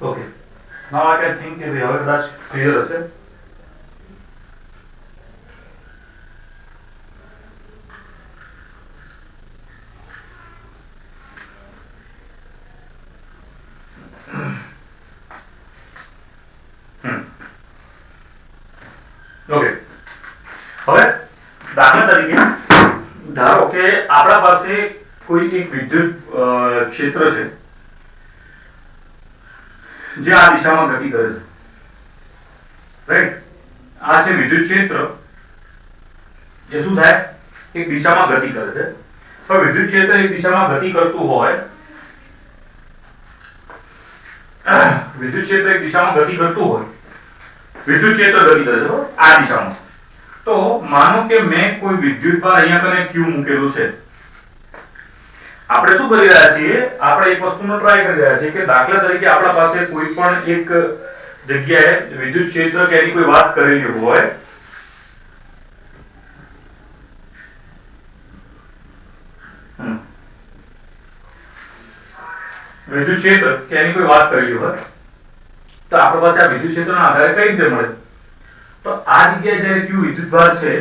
Okay, નાउ I can think કે હવે કદાચ ક્લિયર હશે. ઓકે, હવે દાખલા તરીકે ધારો કે આપણા પાસે કોઈ એક વિદ્યુત ક્ષેત્ર છે જે આ દિશામાં ગતિ કરે છે, રાઈટ? આ છે વિદ્યુત ક્ષેત્ર જે શું થાય, એક દિશામાં ગતિ કરે છે. પણ વિદ્યુત ક્ષેત્ર એક દિશામાં ગતિ કરતું હોય, વિદ્યુત ક્ષેત્ર એક દિશામાં ગતિ કરતું હોય, વિદ્યુત ક્ષેત્ર ગતિ કરે છે આ દિશામાં. તો માનો કે મેં કોઈ વિદ્યુત ભાર અહીંયા કને Q મૂકેલો છે. આપણે શું કરી રહ્યા છીએ, આપણે એક વસ્તુનો ટ્રાય કરી રહ્યા છીએ કે દાખલા તરીકે આપણા પાસે કોઈ પણ એક જગ્યાએ વિદ્યુત ક્ષેત્ર કે એની કોઈ વાત કરેલી હોય, વિદ્યુત ક્ષેત્ર કે એની કોઈ વાત કરેલી હોય, તો આપણા પાસે આ વિદ્યુત ક્ષેત્રના આધારે કઈ રીતે મળે? તો આ જગ્યાએ જ્યારે Q વિદ્યુતભાર છે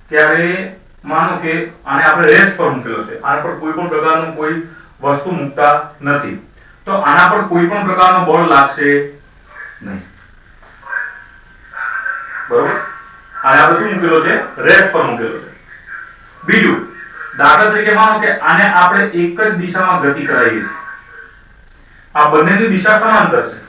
ત્યારે માનો કે આને આપણે રેસ્ટ પર મૂકેલો છે, આના પર કોઈ પણ પ્રકારનું કોઈ વસ્તુ મૂકતા નથી, તો આના પર કોઈ પણ પ્રકારનો બળ લાગશે નહીં, બરોબર? આને આપણે શું મૂકેલો છે? રેસ્ટ પર મૂકેલો છે. બીજું, દાખલા તરીકે માનો કે આને આપણે એક જ દિશામાં ગતિ કરાવીએ છીએ. આ બંનેની દિશા સમાંતર છે.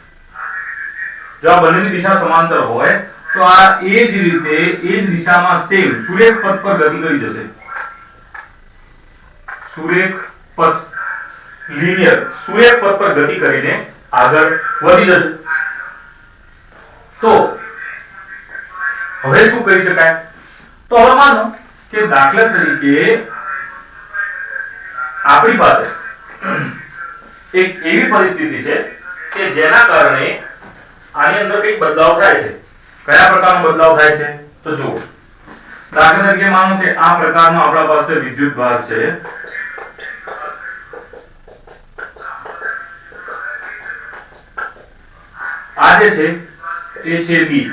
જો આ બંનેની દિશા સમાંતર હોય તો આ એ જ રીતે એ જ દિશામાં સેમ સુરેખ પથ પર ગતિ કરી જશે. સુરેખ પથ, લિનિયર સુરેખ પથ પર ગતિ કરીને આગળ વધી જશે. તો હવે શું કરી શકાય? તો હવે માનો કે દાખલા તરીકે આપણી પાસે એક એવી પરિસ્થિતિ છે કે જેના કારણે આની અંદર કંઈક બદલાવ થાય છે. કયા પ્રકારનો બદલાવ થાય છે? તો જુઓ, દાખલા તરીકે માનો કે આ પ્રકારનો આપણા પાસે વિદ્યુત ભાર છે. આ જે છે એ છે B.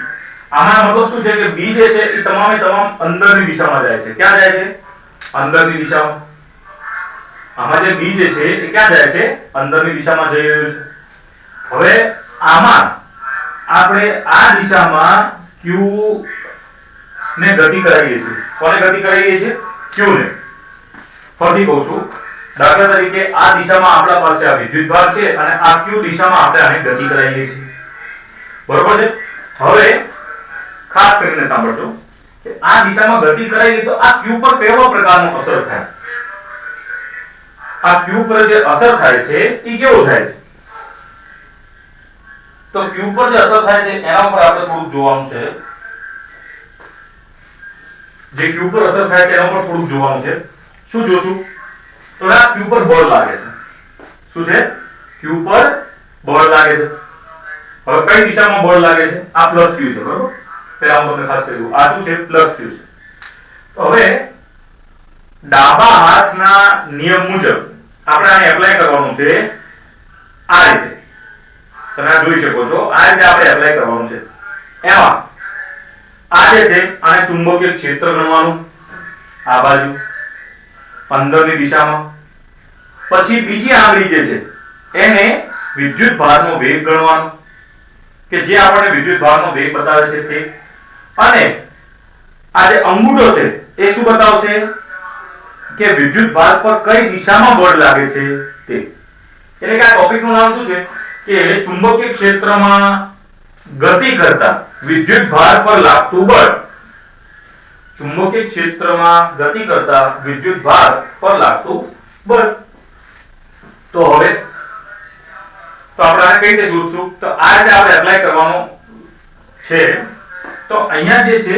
આમાં મતલબ શું છે કે B જે છે એ તમામે તમામ અંદરની દિશામાં જાય છે. ક્યાં જાય છે? અંદરની દિશામાં. આમાં જે B જે છે એ ક્યાં જાય છે? અંદરની દિશામાં જઈ રહ્યું છે. હવે આમાં આપણે આ દિશામાં Q ને ગતિ કરાવીએ છીએ. કોને ગતિ કરાવીએ છીએ? Q ને. ફરીથી કહું છું, દાખલા તરીકે આ દિશામાં આપણા પાસે આ વિદ્યુતભાર છે અને આ Q દિશામાં આપણે આને ગતિ કરાવીએ છીએ, બરોબર છે? હવે ખાસ કરીને સાંભળજો કે આ દિશામાં ગતિ કરાવી તો આ Q પર કેવો પ્રકારનો અસર થાય? આ Q પર જે અસર થાય છે એ કેવો થાય છે? તો Q પર જે અસર થાય છે એના ઉપર આપણે થોડું જોવાનું છે. જે Q પર અસર થાય છે એના ઉપર થોડું જોવાનું છે. શું જોશું? તો આ Q પર બળ લાગે છે. શું છે? Q પર બળ લાગે છે. હવે કઈ દિશામાં બળ લાગે છે? આ પ્લસ Q છે, બરોબર? પહેલા હું તમને ખાસ કહી દઉં, આ શું છે? પ્લસ Q છે. તો હવે ડાબા હાથના નિયમ મુજબ આપણે આને એપ્લાય કરવાનું છે આ રીતે. તમે આ જોઈ શકો છો, આ રીતે આપણે એપ્લાય કરવાનું છે. એમાં આ જે છે આને ચુંબકીય ક્ષેત્ર ગણવાનું, આ બાજુ અંદરની દિશામાં. પછી બીજી આંગળી જે છે એને વિદ્યુત ભારનો વેગ ગણવાનો, કે જે આપણને વિદ્યુત ભારનો વેગ બતાવે છે તે. અને આ જે અંગૂઠો છે એ શું બતાવશે? કે વિદ્યુત ભાર પર કઈ દિશામાં બળ લાગે છે તે. એટલે કે આ ટોપિકનું નામ શું છે? કે ચુંબકીય ક્ષેત્રમાં ગતિ કરતા વિદ્યુત ભાર પર લાગતું બળ. ચુંબકીય ક્ષેત્રમાં ગતિ કરતા વિદ્યુત ભાર પર લાગતું બળ. તો હવે તો આપણે આને કઈ રીતે શોધશું? તો આ રીતે આપણે એપ્લાય કરવાનો છે. તો અહીંયા જે છે,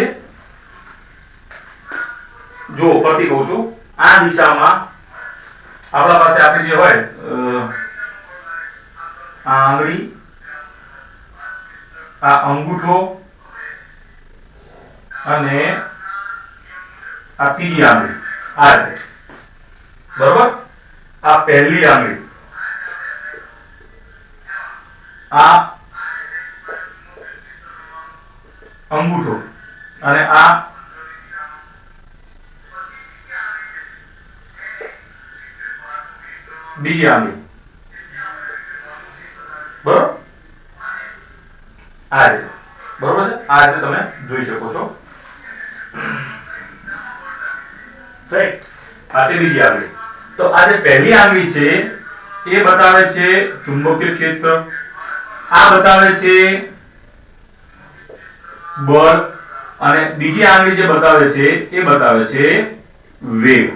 જો ફરીથી કહું છું, આ દિશામાં આપણા પાસે આપણી જે હોય આ આંગળી, આ અંગૂઠો અને આ ત્રીજી આંગળી, આ રીતે, બરોબર? આ પહેલી આંગળી, આ અંગૂઠો અને આ બીજી આંગળી, બરોબર? આ રીતે, બરોબર છે? આ રીતે તમે જોઈ શકો છો, રાઈટ? આ છે બીજી આંગળી. તો આ જે પહેલી આંગળી છે એ બતાવે છે ચુંબકીય ક્ષેત્ર, આ બતાવે છે બળ, અને બીજી આંગળી જે બતાવે છે એ બતાવે છે વેગ,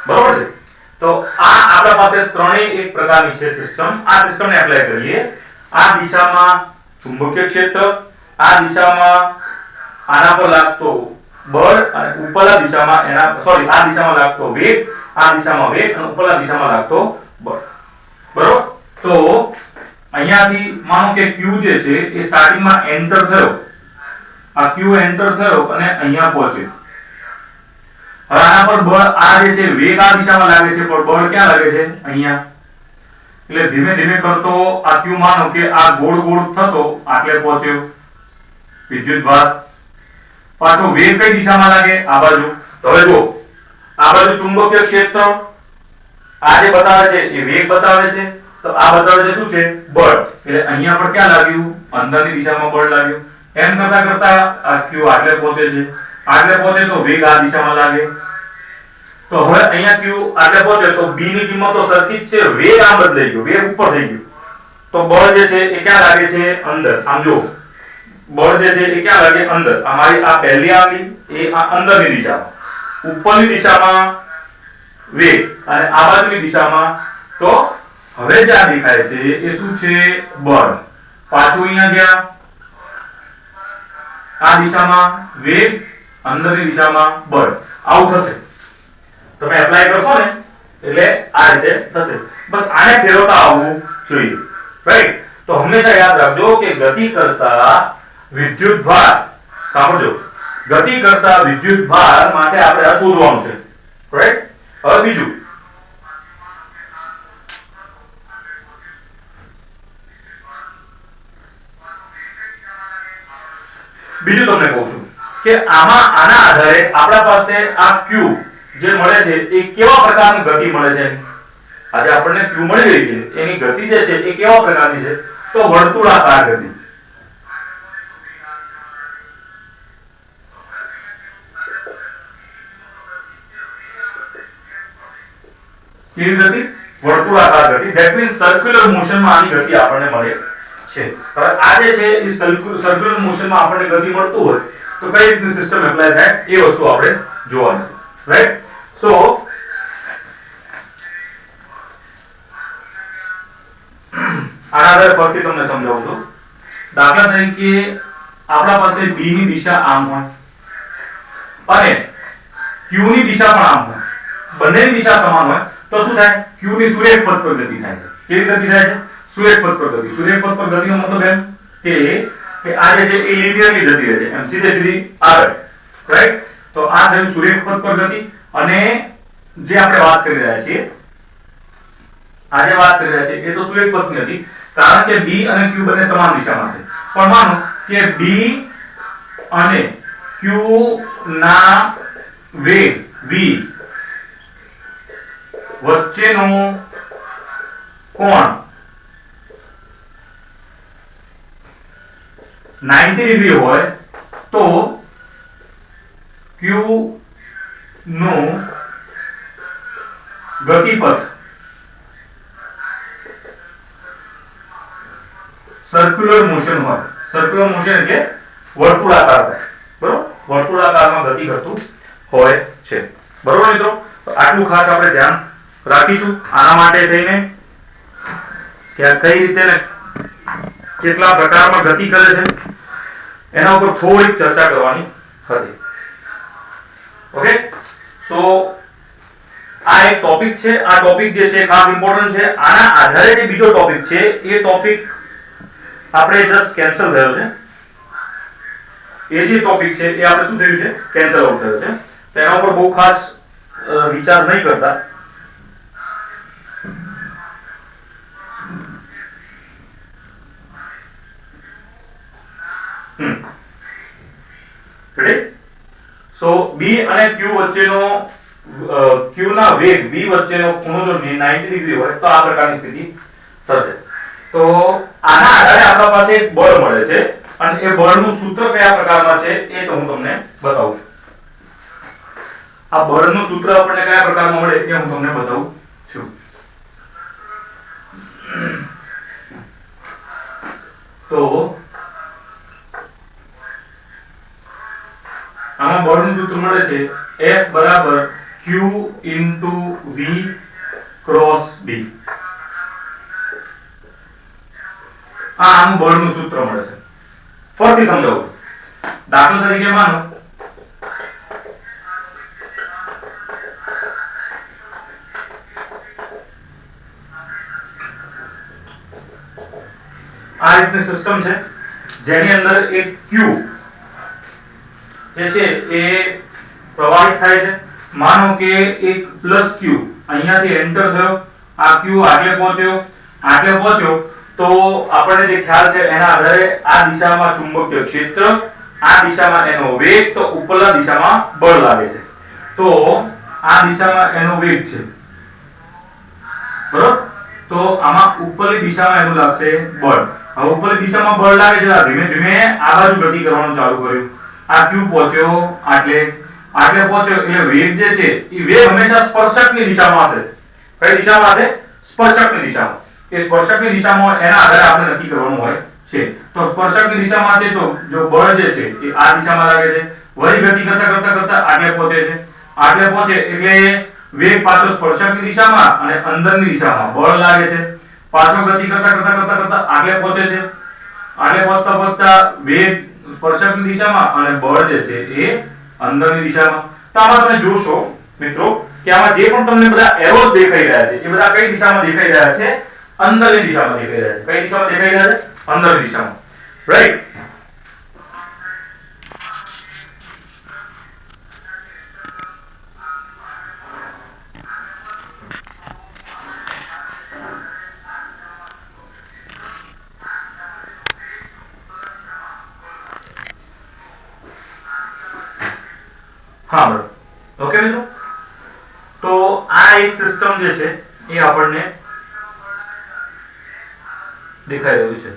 બરોબર છે? તો આ આપણા પાસે ત્રણેય એક પ્રકારની છે સિસ્ટમ. આ સિસ્ટમને એપ્લાય કરીએ. આ દિશામાં ચુંબકીય ક્ષેત્ર, આ દિશામાં આના પર લાગતો બળ, અને ઉપરના દિશામાં આ દિશામાં લાગતો વેગ, આ દિશામાં વેગ, અને ઉપરના દિશામાં લાગતો બળ, બરોબર? તો અહીંયાથી માનો કે Q જે છે એ સ્ટાર્ટિંગમાં એન્ટર થયો, આ Q એન્ટર થયો અને અહીંયા પહોંચ્યો. હવે આના પર બળ, આ જે છે વેગ આ દિશામાં લાગે છે, પણ બળ ક્યાં લાગે છે? અહીંયા. એટલે ધીમે ધીમે કરતો આ Q માનો કે આ ગોળ ગોળ થતો આટલે પહોંચ્યો વિદ્યુતભાર. પાછો વેગ કઈ દિશામાં લાગે? આ બાજુ. તો હવે જો આ બાજુ ચુંબકીય ક્ષેત્ર આ જે બતાવે છે એ વેગ બતાવે છે, તો આ બતાવે છે શું છે? બળ. એટલે અહીંયા પર ક્યાં લાગ્યું? અંદરની દિશામાં બળ લાગ્યું. એમ કરતા કરતા આ Q આટલે પહોંચે છે, આટલે પહોંચે તો વેગ આ દિશામાં લાગે. તો હવે અહીંયા Q આટલે પહોંચે તો B ની કિંમત તો સરખી જ છે, વેગ આમ બદલાઈ ગયો, વેગ ઉપર થઈ ગયો. તો બળ જે છે એ ક્યાં લાગે છે? અંદર. આમ જો બળ જે છે એ ક્યાં લાગે? અંદર. અમારી આ પહેલી આંગળી એ આ અંદરની દિશામાં, ઉપરની દિશામાં વેગ, અને આ બાજુની દિશામાં તો હવે જે આ દેખાય છે એ શું છે? બળ. પાછું અહીંયા ગયા, આ દિશામાં વેગ, અંદરની દિશામાં બળ. આવું થશે. તમે એપ્લાય કરશો ને એટલે આ રીતે થશે. બસ આને ફેરવતા આવવું જોઈએ, રાઈટ? તો હંમેશા યાદ રાખજો કે ગતિ કરતા વિદ્યુતભાર, સાંભળજો, ગતિ કરતા વિદ્યુતભાર માટે આપણે આ શોધવાનું છે, રાઈટ? હવે બીજું તમને કહું છું કે આના આધારે આપણા પાસે આ Q જે મળે છે એ કેવા પ્રકારની ગતિ મળે છે. આજે આપણને Q મળી રહી છે એની ગતિ જે છે એ કેવા પ્રકારની છે? તો વર્તુળાકાર ગતિ. કેવી ગતિ? વર્તુળાકાર ગતિ. ધેટ મીન્સ સર્ક્યુલર મોશનમાં આની ગતિ આપણને મળે છે. હવે આ જે છે એ સર્ક્યુલર મોશનમાં આપણને ગતિ મળતું હોય તો કઈ રીતની સિસ્ટમ એપ્લાય થાય એ વસ્તુ આપણે જોવાની છે, રાઈટ? સો આના આધારે ફરીથી તમને સમજાવું છું. દાખલા તરીકે આપણા પાસે B ની દિશા આમ હોય અને Q ની દિશા પણ આમ હોય, બંનેની દિશા સમાન હોય તો શું થાય? Q ની સુરેખ પથ પર ગતિ થાય છે. કેવી ગતિ થાય છે? સુરેખ પથ પર ગતિ. સુરેખ પથ પર ગતિનો મતલબ એમ કે આ જે છે એ લિનિયરલી જતી રહે છે, એમ સીધે સીધી આગળ, રાઈટ? તો આ થયું સુરેખ પથ પર ગતિ. અને જે આપણે વાત કરી રહ્યા છીએ, આજે વાત કરી રહ્યા છીએ એ તો સુરેખ પથની હતી, કારણ કે B અને Q બંને સમાન દિશામાં છે. પણ માનો કે B અને Q ના વેગ v વચ્ચેનો કોણ 90 ડિગ્રી હોય તો Q નું ગતિપથ સર્ક્યુલર મોશન હોય. સર્ક્યુલર મોશન એટલે વર્તુળાકાર થાય, બરોબર? વર્તુળાકારમાં ગતિ કરતું હોય છે, બરોબર મિત્રો? તો આટલું ખાસ આપણે ધ્યાન રાખીશું આના માટે થઈને કે આ કઈ રીતે ને કેટલા પ્રકારમાં ગતિ કરે છે એના ઉપર થોડી ચર્ચા કરવાની હતી. ઓકે, સો આ એક ટોપિક છે. આ ટોપિક જે છે ખાસ ઇમ્પોર્ટન્ટ છે. આના આધારે જે બીજો ટોપિક છે એ ટોપિક આપણે જસ્ટ કેન્સલ થયો છે. એ જે ટોપિક છે એ આપણે શું થયું છે? કેન્સલ આઉટ થયો છે. તેના ઉપર બહુ ખાસ વિચાર નહીં કરતા. રેડી? સો B અને Q વચ્ચેનો Q ના વેગ V વચ્ચેનો ખૂણો જો 90 ડિગ્રી હોય તો આ પ્રકારની સ્થિતિ સર્જાય. તો આના આધારે આપણા પાસે એક બળ મળે છે અને એ બળનું સૂત્ર કયા પ્રકારમાં છે એ તો હું તમને બતાવું છું. આ બળનું સૂત્ર આપણને કયા પ્રકારમાં મળે એ હું તમને બતાવું છું. તો આમાં બળનું સૂત્ર મળે છે F બરાબર Q * V ક્રોસ B. આનું બળનું સૂત્ર મળે છે. ફરીથી સમજાવું. દાખલા તરીકે માનો આ રીતની સિસ્ટમ છે જેની અંદર એક Q જે છે એ પ્રવાહિત થાય છે. માનો કે એક +Q અહીંયાથી એન્ટર થયો, આ Q આટલે પહોંચ્યો તો આપણને જે ખ્યાલ છે એના આધારે આ દિશામાં ચુંબકીય ક્ષેત્ર, આ દિશામાં એનો વેગ, તો ઉપરના દિશામાં બળ લાગે છે. તો આ દિશામાં એનો વેગ છે, બરોબર? તો આમાં ઉપરની દિશામાં એનું લાગશે બળ. હવે ઉપરની દિશામાં બળ લાગે છે, ધીમે ધીમે આ બાજુ ગતિ કરવાનું ચાલુ કર્યું. આ Q પહોંચ્યો આટલે પહોંચ્યો એટલે વેગ જે છે એ વેગ હંમેશા સ્પર્શકની દિશામાં હશે. કઈ દિશામાં હશે? સ્પર્શકની દિશામાં. એ સ્પર્શકની દિશામાં એના આધારે આપણે નક્કી કરવાનું હોય છે. તો સ્પર્શકની દિશામાં છે તો જો બળ જે છે એ આ દિશામાં લાગે છે, વળી ગતિ કરતા આટલે પહોંચે છે. આટલે પહોંચે એટલે વેગ પાછો સ્પર્શકની દિશામાં અને અંદરની દિશામાં બળ લાગે છે. પાછો ગતિ કરતા આટલે પહોંચે છે. આટલે પહોંચતા વેગ સ્પર્શકની દિશામાં અને બળ જે છે એ અંદરની દિશામાં. તો આમાં તમે જોશો મિત્રો કે આમાં જે પણ તમને બધા એરોસ દેખાઈ રહ્યા છે એ બધા કઈ દિશામાં દેખાઈ રહ્યા છે? અંદરની દિશામાં દેખાઈ રહ્યા છે. કઈ દિશામાં દેખાઈ રહ્યા છે? અંદરની દિશામાં. રાઈટ? હા બરાબર. ઓકે મિત્રો, તો આ એક સિસ્ટમ જે છે એ આપણને દેખાઈ રહ્યું છે.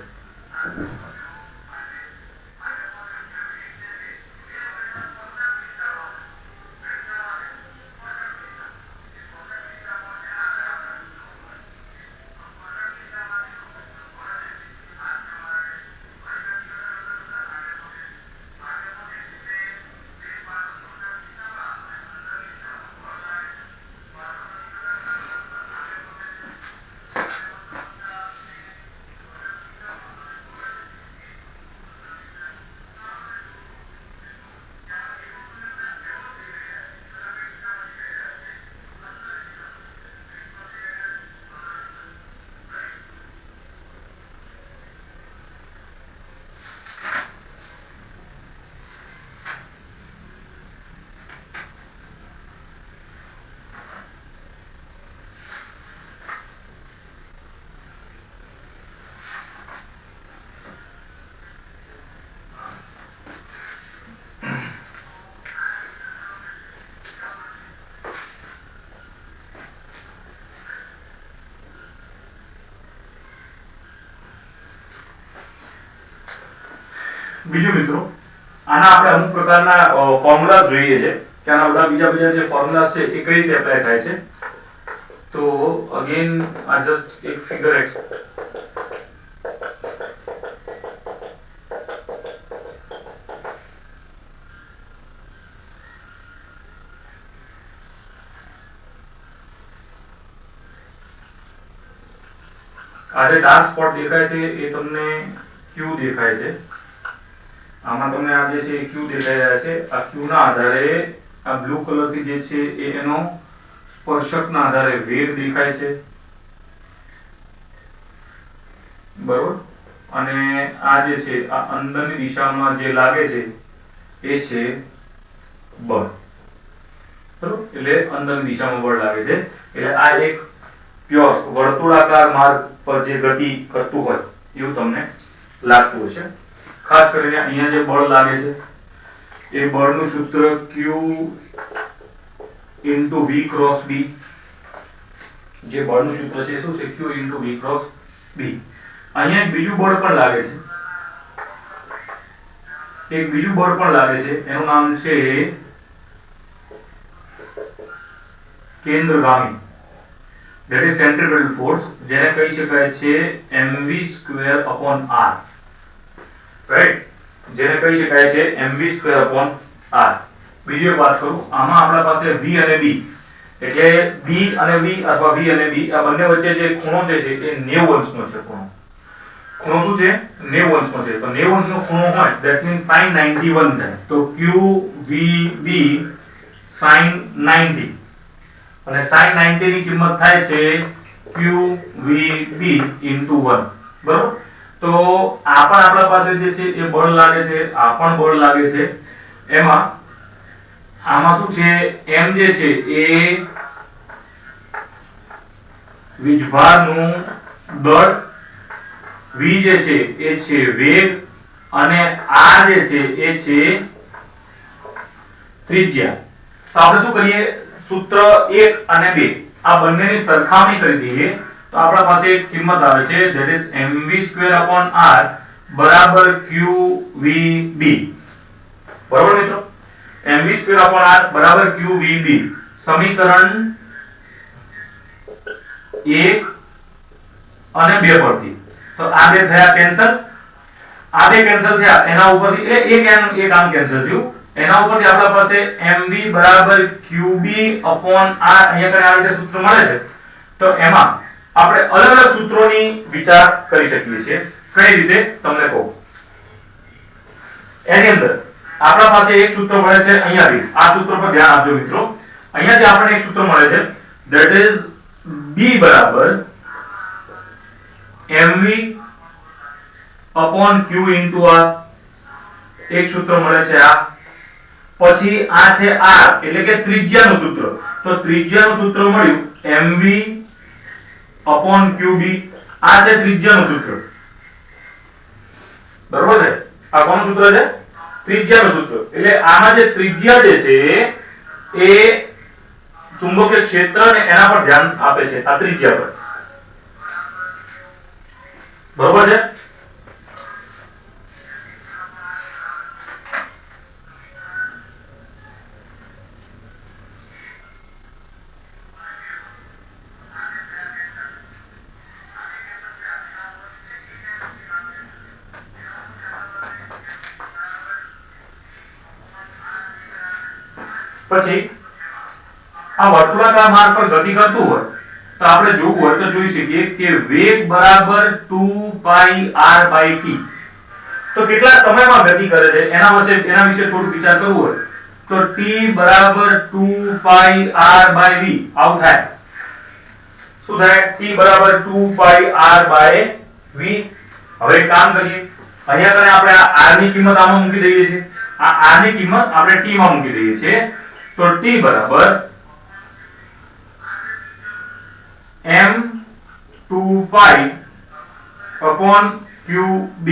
બીજું મિત્રો, આના આપણે અમુક પ્રકારના ફોર્મ્યુલાસ જોઈએ છે કે આના બધા બીજા જે ફોર્મ્યુલાસ છે એ કઈ રીતે એપ્લાય થાય છે. તો અગેન આ જસ્ટ એક ફિગર એક્સ આ જે ડાર્ક સ્પોટ દેખાય છે એ તમને Q દેખાય છે. આમાં તમને આ જે છે Q દેખાઈ રહ્યા છે. આ Q ના આધારે આ બ્લુ કલર થી જે છે એ એનો સ્પર્શકના આધારે વેગ દેખાય છે, બરોબર? અને આ જે છે આ અંદરની દિશામાં જે લાગે છે એ છે બળ, બરોબર? એટલે અંદરની દિશામાં બળ લાગે છે. એટલે આ એક પ્યોર વર્તુળાકાર માર્ગ પર જે ગતિ કરતું હોય એવું તમને લાગતું હશે. ખાસ કરીને અહીંયા જે બળ લાગે છે એ બળનું સૂત્ર Q into V cross B, જે બળનું સૂત્ર છે શું છે Q into V cross B. અહીંયા એક બીજું બળ પણ લાગે છે, એનું નામ છે કેન્દ્રગામી, that is centripetal force, જેને કહી શકાય છે mv²/r, રાઈટ, જેને કહી શકાય છે mv²/r. બીજી એક વાત કરું, આમાં આપણા પાસે V અને B, એટલે B અને V અથવા V અને B આ બંને વચ્ચે જે ખૂણો છે એ 90 અંશનો છે. ખૂણો શું છે? 90 અંશનો છે. તો 90 અંશનો ખૂણો હોય that means sin 91 થાય. તો QVB sin 90, અને sin 90 ની કિંમત થાય છે QVB into 1, બરોબર. તો આ પણ આપણા પાસે જે છે એ બળ લાગે છે, આ પણ બળ લાગે છે. એમાં આમાં શું છે, m જે છે એ વીજભારનું દળ, v જે છે એ છે વેગ, અને r જે છે એ છે ત્રિજ્યા. તો આપણે શું કરીએ, સૂત્ર 1 અને 2 આ બંનેની સરખામણી કરી દઈએ તો આપણા પાસે એક કિંમત આવે છે that is mv²/r બરાબર qvb, બરાબર મિત્રો, mv²/r બરાબર qvb. સમીકરણ 1 અને 2 પરથી તો આ બે થયા કેન્સલ, આ બે કેન્સલ થયા, એના ઉપરથી એક આમ કેન્સલ થયું, એના ઉપરથી આપણા પાસે mv બરાબર qb/r અહીંયા કરે આ રીતે સૂત્ર મળે છે. તો એમાં આપણે અલગ અલગ સૂત્રોની વિચાર કરી શકીએ છીએ. કઈ રીતે તમને કહું. એની અંદર આપણા પાસે એક સૂત્ર મળે છે અહીંયાથી, આ સૂત્ર પર ધ્યાન આપજો મિત્રો. અહીંયાથી આપણને એક સૂત્ર મળે છે that is b બરાબર mv/q into r, એક સૂત્ર મળે છે આ. પછી આ છે r એટલે કે ત્રિજ્યાનું સૂત્ર, તો ત્રિજ્યાનું સૂત્ર મળ્યું mv/qb, આ છે ત્રિજ્યાનું સૂત્ર, બરોબર છે. આ કોનું સૂત્ર છે? ત્રિજ્યાનું સૂત્ર. એટલે આમાં જે ત્રિજ્યા જે છે એ ચુંબકીય ક્ષેત્ર ને એના પર ધ્યાન આપે છે, આ ત્રિજ્યા પર, બરોબર છે. પછી આ વર્તુળાકાર માર્ગ પર ગતિ કરતું હોય તો આપણે જોવું હોય તો જોઈ શકીએ કે વેગ બરાબર 2πr/t. તો કેટલા સમયમાં ગતિ કરે છે એના વિશે થોડું વિચાર કરવું હોય તો t બરાબર 2πr/v આવું થાય. શું થાય? t બરાબર 2πr/v. હવે એક કામ કરીએ, અહીંયા કને આપણે આ r ની કિંમત આમાં મૂકી દઈએ છીએ, આ r ની કિંમત આપણે t માં મૂકી દઈએ છીએ. તો t બરાબર m2π/qb.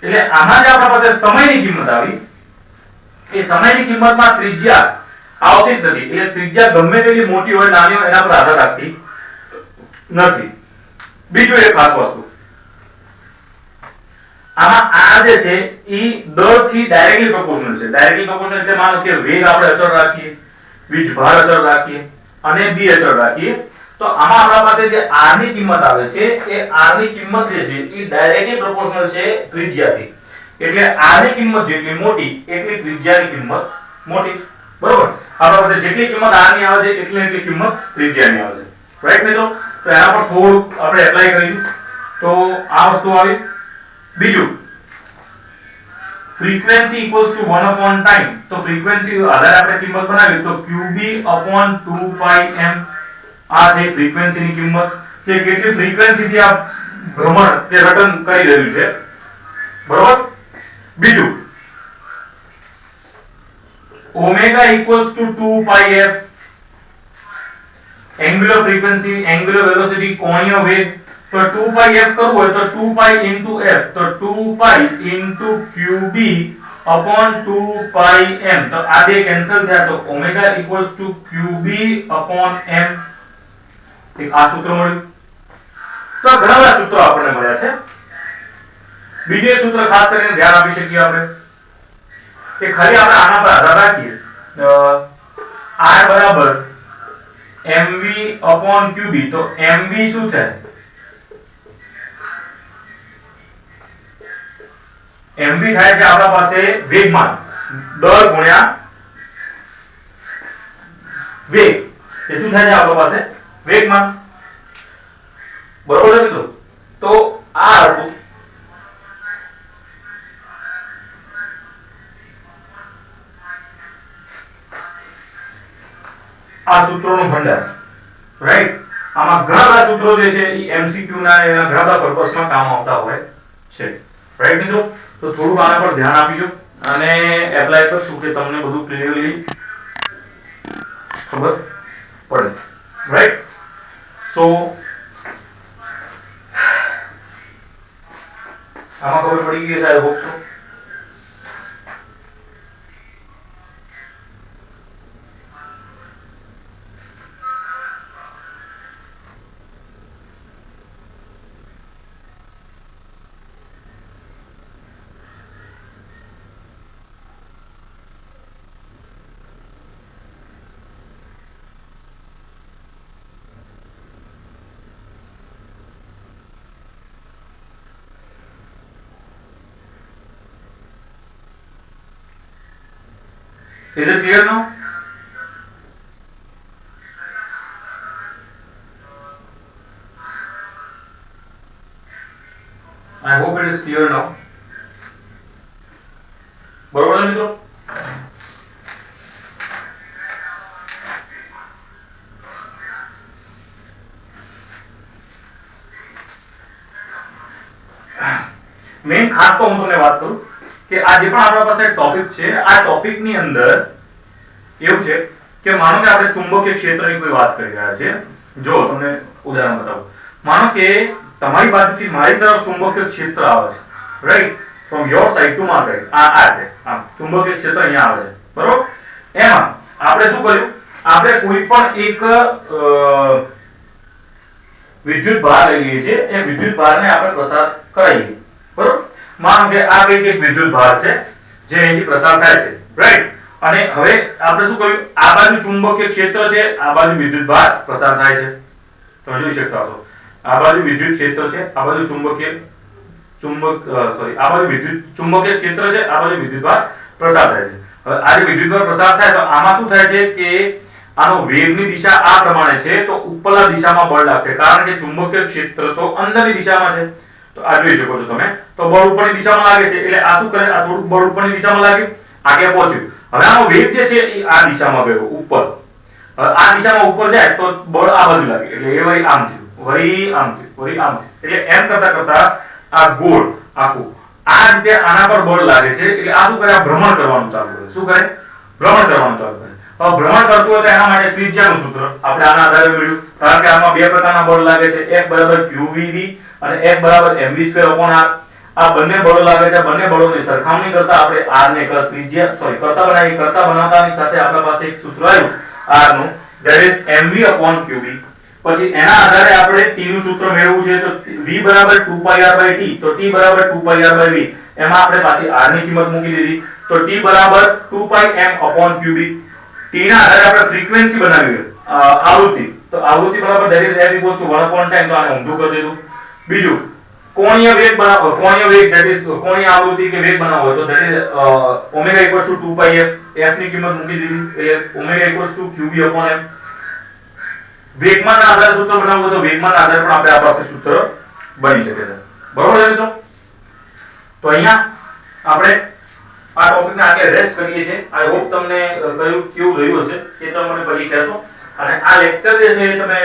એટલે આમાં જે આપણા પાસે સમયની કિંમત આવી, એ સમયની કિંમતમાં ત્રિજ્યા આવતી જ નથી. એટલે ત્રિજ્યા ગમે તેટલી મોટી હોય નાની હોય એના પર આધાર રાખતી નથી. બીજું એક ખાસ વસ્તુ, આમાં r જે છે ઈ દળથી ડાયરેક્ટલી પ્રોપોર્શનલ છે. ડાયરેક્ટલી પ્રોપોર્શનલ એટલે માનો કે વેગ આપણે અચળ રાખીએ, વીજભાર અચળ રાખીએ અને b અચળ રાખીએ, તો આમાં આપણા પાસે જે r ની કિંમત આવે છે એ r ની કિંમત જે છે ઈ ડાયરેક્ટલી પ્રોપોર્શનલ છે ત્રિજ્યાથી. એટલે r ની કિંમત જેટલી મોટી એટલી ત્રિજ્યાની કિંમત મોટી, બરોબર. આપણા પાસે જેટલી કિંમત r ની આવે છે એટલી કિંમત ત્રિજ્યાની આવે છે, રાઈટ મિત્રો. તો એના પર થોડું આપણે એપ્લાય કરીશું તો આ વસ્તુ આવી. બીજું, ફ્રીક્વન્સી ઇક્વલ્સ ટુ 1/time. તો ફ્રીક્વન્સી આધારે આપણે કિંમત બનાવી તો qb/2πm આ છે ફ્રીક્વન્સીની કિંમત, કે કેટલી ફ્રીક્વન્સીથી આ ભ્રમણ કે રટન કરી રહ્યું છે, બરોબર. બીજું, omega equals to 2πf. Angular frequency, angular velocity, કોણીય વેગ. તો 2πf કરવું હોય તો 2π into f, તો 2π into qb/2πf upon 2 pi m તો આ બે કેન્સલ થયા તો omega equals to qb upon m એક આ સૂત્ર મળ્યું તો ઘણા બધા સૂત્રો આપણને મળ્યા છે બીજું એક સૂત્ર ખાસ કરીને ધ્યાન આપી શકીએ આપણે કે ખાલી આપણે આના પર આધાર રાખીએ r બરાબર mv upon qb તો mv શું થાય mv થાય છે આપણા પાસે વેગમાન દર ગુણ્યા વેગ એ શું થાય છે આપણા પાસે વેગમાન બરોબર છે મિત્રો તો આ હતું આ સૂત્રોનું ભંડાર રાઈટ આમાં ઘણા બધા સૂત્રો જે છે એ એમસીક્યુ ના ઘણા બધા પર્પસમાં કામ આવતા હોય છે રાઈટ મિત્રો તો થોડું આના પર ધ્યાન આપીશું અને એપ્લાય કરશું કે તમને બધું ક્લિયરલી ખબર પડે રાઈટ સો આમાં ખબર પડી ગઈ છે I hope so Is it clear now? I hope it is clear now. बरोबर है मित्रों? मेन खास तो હું તમને વાત કરું કે આ જે પણ આપણા પાસે ટોપિક છે આ ટોપિક ની અંદર એવું છે કે માનો કે આપણે ચુંબકીય ક્ષેત્રની કોઈ વાત કરી રહ્યા છીએ જો તમને ઉદાહરણ બતાવું માનો કે તમારી બાજુથી મારી તરફ ચુંબકીય ક્ષેત્ર આવે છે right from your side to my side આ રીતે આમ ચુંબકીય ક્ષેત્ર અહીંયા આવે છે બરોબર એમાં આપણે શું કર્યું આપણે કોઈ પણ એક વિદ્યુત ભાર લઈ લઈએ છીએ એ વિદ્યુત ભારને આપણે પસાર કરાવીએ બરોબર માનો કે આ એક વિદ્યુત ભાર છે જે અહીંથી પસાર થાય છે રાઈટ અને હવે આપણે શું કર્યું આ બાજુ ચુંબકીય ક્ષેત્ર છે આ બાજુ વિદ્યુત ભાર પસાર થાય છે તમે જોઈ શકતા છો આ બાજુ વિદ્યુત ક્ષેત્ર છે આ બાજુ ચુંબકીય ચુંબકીય ક્ષેત્ર છે આ બાજુ વિદ્યુત ભાર પસાર થાય છે હવે આ જે વિદ્યુત ભાર પસાર થાય તો આમાં શું થાય છે કે આનો વેગની દિશા આ પ્રમાણે છે તો ઉપરના દિશામાં બળ લાગશે કારણ કે ચુંબકીય ક્ષેત્ર તો અંદરની દિશામાં છે તો આ જોઈ શકો છો તમે તો બળ ઉપરની દિશામાં લાગે છે એટલે આ શું કરે આ થોડું બળ ઉપરની દિશામાં લાગ્યું આગળ પહોંચ્યું હવે આનો વેગ જે છે એ આ દિશામાં ગયો ઉપર હવે આ દિશામાં ઉપર જાય તો બળ આ બાજુ લાગે એટલે એ વળી આમ થયું વળી આમ થયું વળી આમ થયું એટલે એમ કરતા કરતા આ ગોળ આખું આ રીતે આના પર બળ લાગે છે એટલે આ શું કરે આ ભ્રમણ કરવાનું ચાલુ કરે શું કરે ભ્રમણ કરવાનું ચાલુ કરે હવે ભ્રમણ કરતું હોય તો એના માટે ત્રિજ્યાનું સૂત્ર આપણે આના આધારે મેળવ્યું કારણ કે આમાં બે પ્રકારના બળ લાગે છે F બરાબર qvv અને F બરાબર mv²/r આ બંને બળો લાગે છે બંને બળોની સરખામણી કરતા આપણે r ને કરતા બનાવતાની સાથે આપણા પાસે એક સૂત્ર આવ્યું r નું that is mv/qb પછી એના આધારે આપણે t નું સૂત્ર મેળવવું છે તો v બરાબર 2πr/t તો t બરાબર 2πr/v એમાં આપણે પાછી r ની કિંમત મૂકી દીધી તો t બરાબર 2πm/qb t ના આધારે આપણે ફ્રીક્વન્સી બનાવી આવૃત્તિ તો આવૃત્તિ બરાબર that is f = 1/10 તો આને ઊંધું કરી દીધું બીજું કોણીય વેગ that is કોણીય આવૃત્તિ કે વેગ બનાવવો હોય તો that is omega = 2πf f ની કિંમત મૂકી દીધી એટલે ઓમેગા = qb/m વેગમાનના આધારે સૂત્ર બનાવવું હોય તો વેગમાનના આધારે પણ આપણે આ પાસે સૂત્ર બની શકે છે બરોબર છે મિત્રો તો અહીંયા આપણે આ ટોપિકને આગળ રેસ્ટ કરીએ છીએ આઈ હોપ તમને કેવું રહ્યું હશે એ તમે મને પછી કહેશો અને આ લેક્ચર જે છે તમે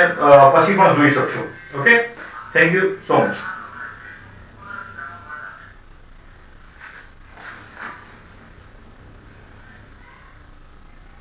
પછી પણ જોઈ શકશો okay thank you so much